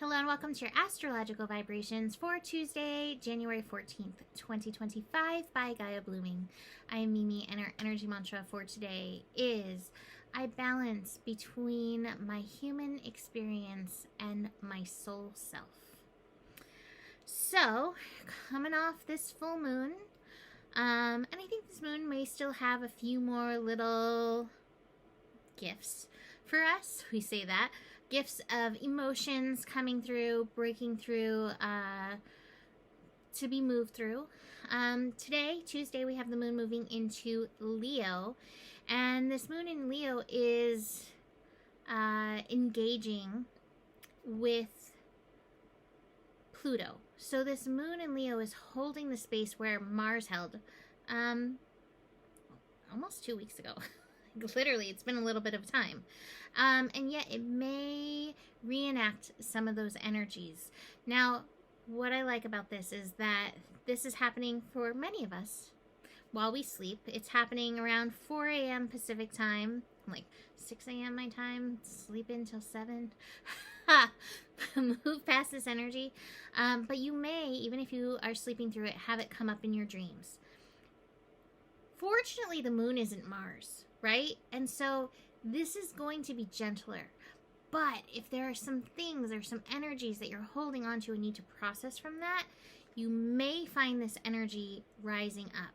Hello and welcome to your astrological vibrations for Tuesday, January 14th, 2025 by Gaia Blooming. I am Mimi and our energy mantra for today is I balance between my human experience and my soul self. So, coming off this full moon, and I think this moon may still have a few more little gifts for us. We say that. Gifts of emotions coming through, breaking through, to be moved through. Today, Tuesday, we have the moon moving into Leo. And this moon in Leo is engaging with Pluto. So this moon in Leo is holding the space where Mars held almost 2 weeks ago. Literally, it's been a little bit of time. And yet it may reenact some of those energies. Now, what I like about this is that this is happening for many of us while we sleep. It's happening around 4 a.m. Pacific time, like 6 a.m. my time, sleep until 7. Move past this energy. But you may, even if you are sleeping through it, have it come up in your dreams. Fortunately, the moon isn't Mars, right? And so this is going to be gentler. But if there are some things or some energies that you're holding on to and need to process from that, you may find this energy rising up.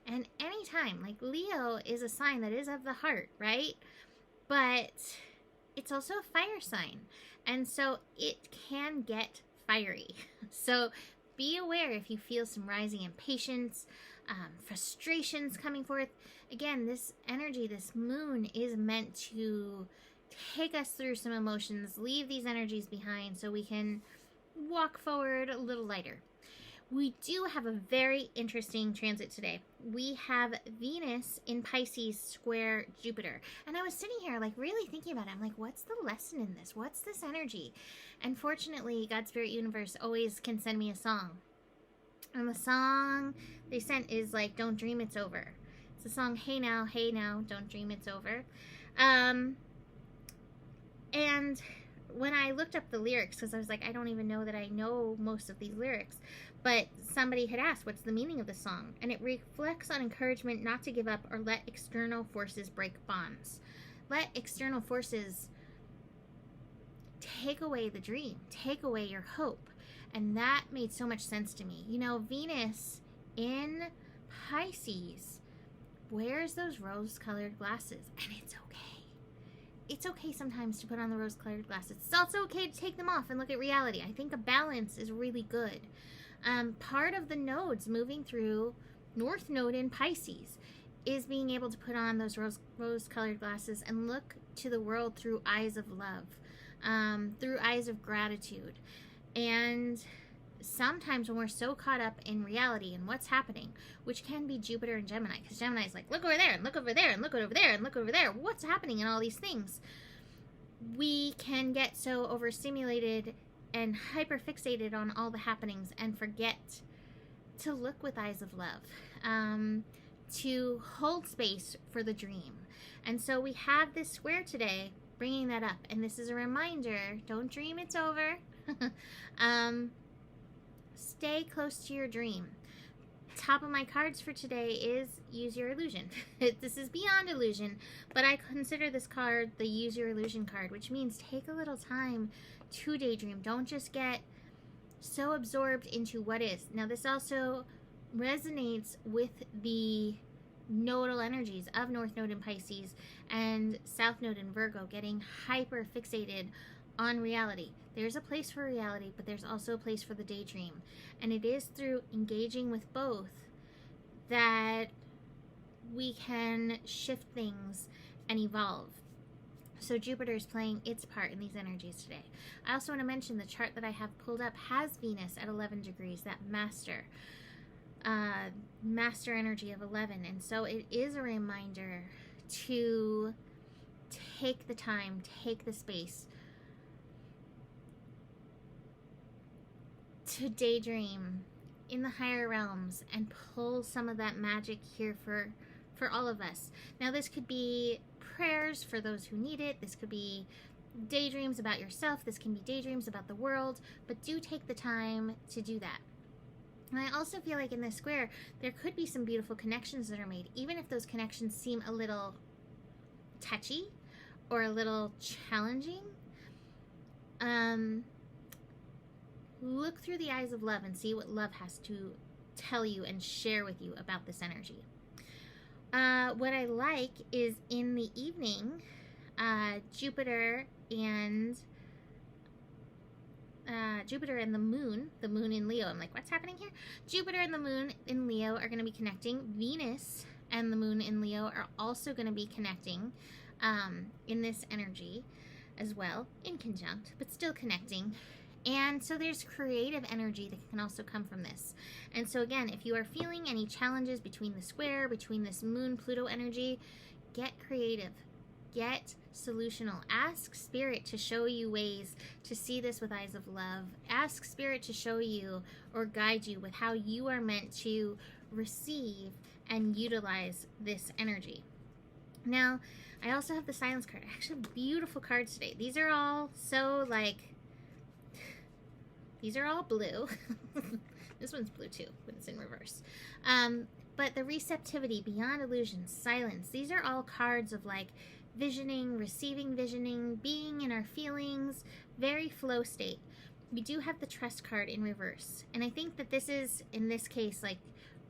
And anytime, like Leo is a sign that is of the heart, right? But it's also a fire sign. And so it can get fiery. So be aware if you feel some rising impatience, frustrations coming forth. Again, this energy, this moon is meant to take us through some emotions, leave these energies behind so we can walk forward a little lighter. We do have a very interesting transit today. We have Venus in Pisces square Jupiter. And I was sitting here like really thinking about it. I'm like, what's the lesson in this? What's this energy? And fortunately, God Spirit Universe always can send me a song. And the song they sent is like, Don't Dream It's Over. It's the song, Hey Now, Don't Dream It's Over. And when I looked up the lyrics, because I was like, I don't even know that I know most of these lyrics, but somebody had asked, what's the meaning of the song? And it reflects on encouragement not to give up or let external forces break bonds. Let external forces take away the dream, take away your hope. And that made so much sense to me. You know, Venus in Pisces wears those rose-colored glasses, and it's okay. It's okay sometimes to put on the rose-colored glasses. It's also okay to take them off and look at reality. I think a balance is really good. Part of the nodes moving through North Node in Pisces is being able to put on those rose-colored glasses and look to the world through eyes of love, through eyes of gratitude. And sometimes when we're so caught up in reality and what's happening, which can be Jupiter and Gemini, because Gemini is like, look over there and look over there and look over there and look over there. What's happening in all these things? We can get so overstimulated and hyperfixated on all the happenings and forget to look with eyes of love, to hold space for the dream. And so we have this square today bringing that up. And this is a reminder, don't dream it's over. Stay close to your dream. Top of my cards for today is use your illusion. This is beyond illusion, but I consider this card the use your illusion card, which means take a little time to daydream. Don't just get so absorbed into what is. Now, this also resonates with the nodal energies of North Node in Pisces and South Node in Virgo, getting hyper fixated on reality. There's a place for reality, but there's also a place for the daydream. And it is through engaging with both that we can shift things and evolve. So Jupiter is playing its part in these energies today. I also want to mention the chart that I have pulled up has Venus at 11 degrees, that master energy of 11. And so it is a reminder to take the time, take the space to daydream in the higher realms and pull some of that magic here for all of us. Now, this could be prayers for those who need it. This could be daydreams about yourself. This can be daydreams about the world, but do take the time to do that. And I also feel like in this square, there could be some beautiful connections that are made, even if those connections seem a little touchy or a little challenging. Look through the eyes of love and see what love has to tell you and share with you about this energy. What I like is in the evening, Jupiter and the moon in Leo. I'm like, what's happening here? Jupiter and the moon in Leo are going to be connecting. Venus and the moon in Leo are also going to be connecting in this energy as well, in conjunct, but still connecting. And so there's creative energy that can also come from this. And so again, if you are feeling any challenges between the square, between this moon Pluto energy, get creative, get solutional. Ask Spirit to show you ways to see this with eyes of love. Ask Spirit to show you or guide you with how you are meant to receive and utilize this energy. Now, I also have the Silence card. Actually, beautiful cards today. These are all so these are all blue. This one's blue too, when it's in reverse. But the receptivity, beyond illusion, silence, these are all cards of like visioning, receiving visioning, being in our feelings, very flow state. We do have the trust card in reverse. And I think that this is, in this case, like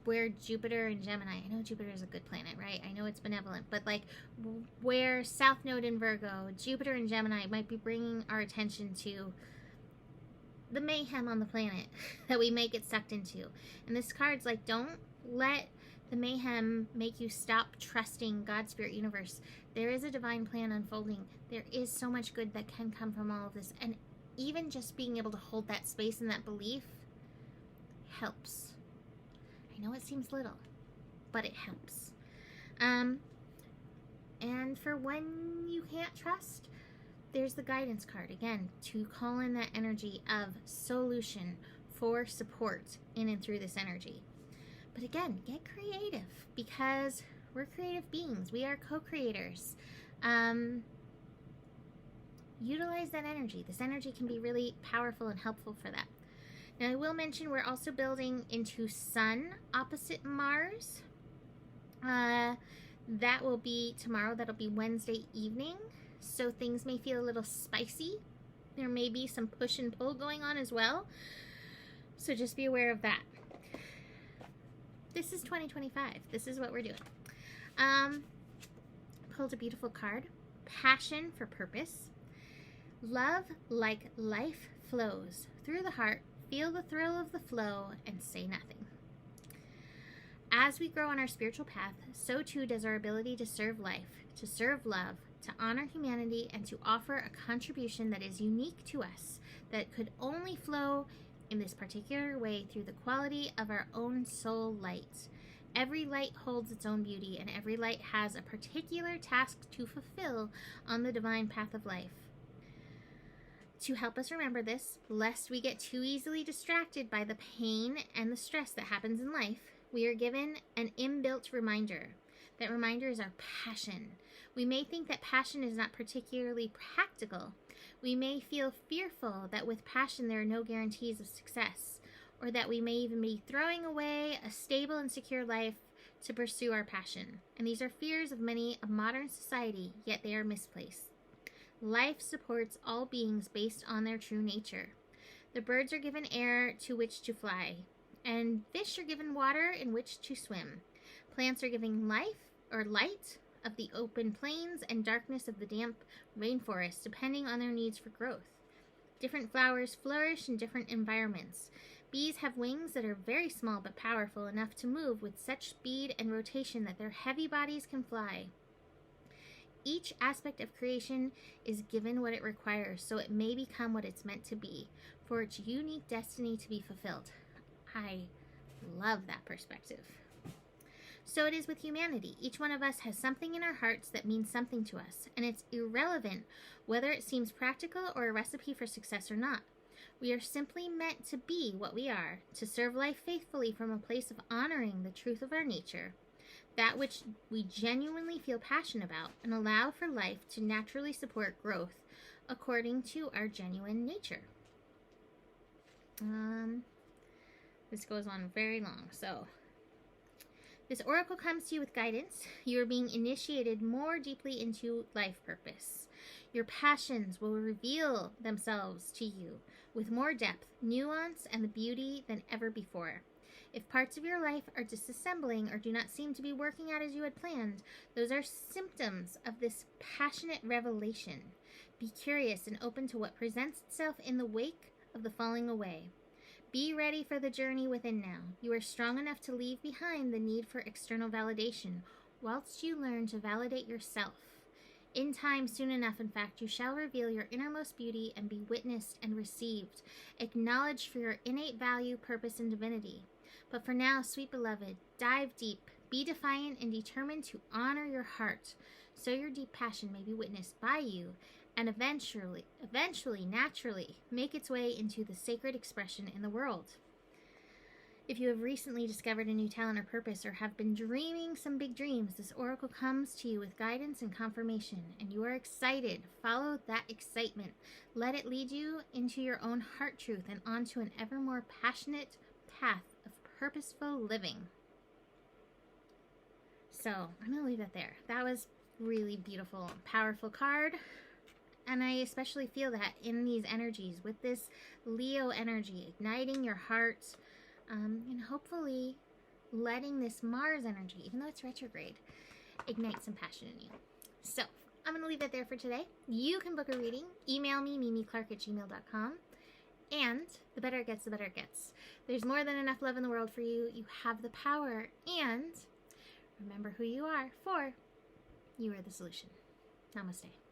where Jupiter and Gemini, I know Jupiter is a good planet, right? I know it's benevolent, but like where South Node in Virgo, Jupiter and Gemini might be bringing our attention to the mayhem on the planet that we may get sucked into. And this card's like, don't let the mayhem make you stop trusting God, Spirit, Universe. There is a divine plan unfolding. There is so much good that can come from all of this. And even just being able to hold that space and that belief helps. I know it seems little, but it helps. And for when you can't trust, there's the guidance card, again, to call in that energy of solution for support in and through this energy. But again, get creative, because we're creative beings. We are co-creators. Utilize that energy. This energy can be really powerful and helpful for that. Now, I will mention we're also building into Sun opposite Mars. That will be tomorrow. That'll be Wednesday evening. So things may feel a little spicy. There may be some push and pull going on as well. So just be aware of that. This is 2025. This is what we're doing. Pulled a beautiful card. Passion for purpose. Love like life flows through the heart. Feel the thrill of the flow and say nothing. As we grow on our spiritual path, so too does our ability to serve life, to serve love, to honor humanity, and to offer a contribution that is unique to us, that could only flow in this particular way through the quality of our own soul light. Every light holds its own beauty, and every light has a particular task to fulfill on the divine path of life. To help us remember this, lest we get too easily distracted by the pain and the stress that happens in life, we are given an inbuilt reminder. That reminder is our passion. We may think that passion is not particularly practical. We may feel fearful that with passion there are no guarantees of success, or that we may even be throwing away a stable and secure life to pursue our passion. And these are fears of many of modern society, yet they are misplaced. Life supports all beings based on their true nature. The birds are given air to which to fly, and fish are given water in which to swim. Plants are given life or light of the open plains and darkness of the damp rainforest, depending on their needs for growth. Different flowers flourish in different environments. Bees have wings that are very small but powerful enough to move with such speed and rotation that their heavy bodies can fly. Each aspect of creation is given what it requires, so it may become what it's meant to be, for its unique destiny to be fulfilled. I love that perspective. So it is with humanity. Each one of us has something in our hearts that means something to us, and it's irrelevant whether it seems practical or a recipe for success or not. We are simply meant to be what we are, to serve life faithfully from a place of honoring the truth of our nature, that which we genuinely feel passionate about, and allow for life to naturally support growth according to our genuine nature. This goes on very long. So, this oracle comes to you with guidance. You are being initiated more deeply into life purpose. Your passions will reveal themselves to you with more depth, nuance, and the beauty than ever before. If parts of your life are disassembling or do not seem to be working out as you had planned, those are symptoms of this passionate revelation. Be curious and open to what presents itself in the wake of the falling away. Be ready for the journey within now. You are strong enough to leave behind the need for external validation, whilst you learn to validate yourself. In time, soon enough, in fact, you shall reveal your innermost beauty and be witnessed and received, acknowledged for your innate value, purpose, and divinity. But for now, sweet beloved, dive deep, be defiant and determined to honor your heart, so your deep passion may be witnessed by you, and eventually, naturally, make its way into the sacred expression in the world. If you have recently discovered a new talent or purpose, or have been dreaming some big dreams, this oracle comes to you with guidance and confirmation, and you are excited. Follow that excitement. Let it lead you into your own heart truth and onto an ever more passionate path of purposeful living. So, I'm going to leave that there. That was really beautiful, powerful card. And I especially feel that in these energies, with this Leo energy, igniting your heart, and hopefully letting this Mars energy, even though it's retrograde, ignite some passion in you. So, I'm going to leave that there for today. You can book a reading. Email me, mimiclark@gmail.com. And the better it gets, the better it gets. There's more than enough love in the world for you. You have the power. And remember who you are, for you are the solution. Namaste.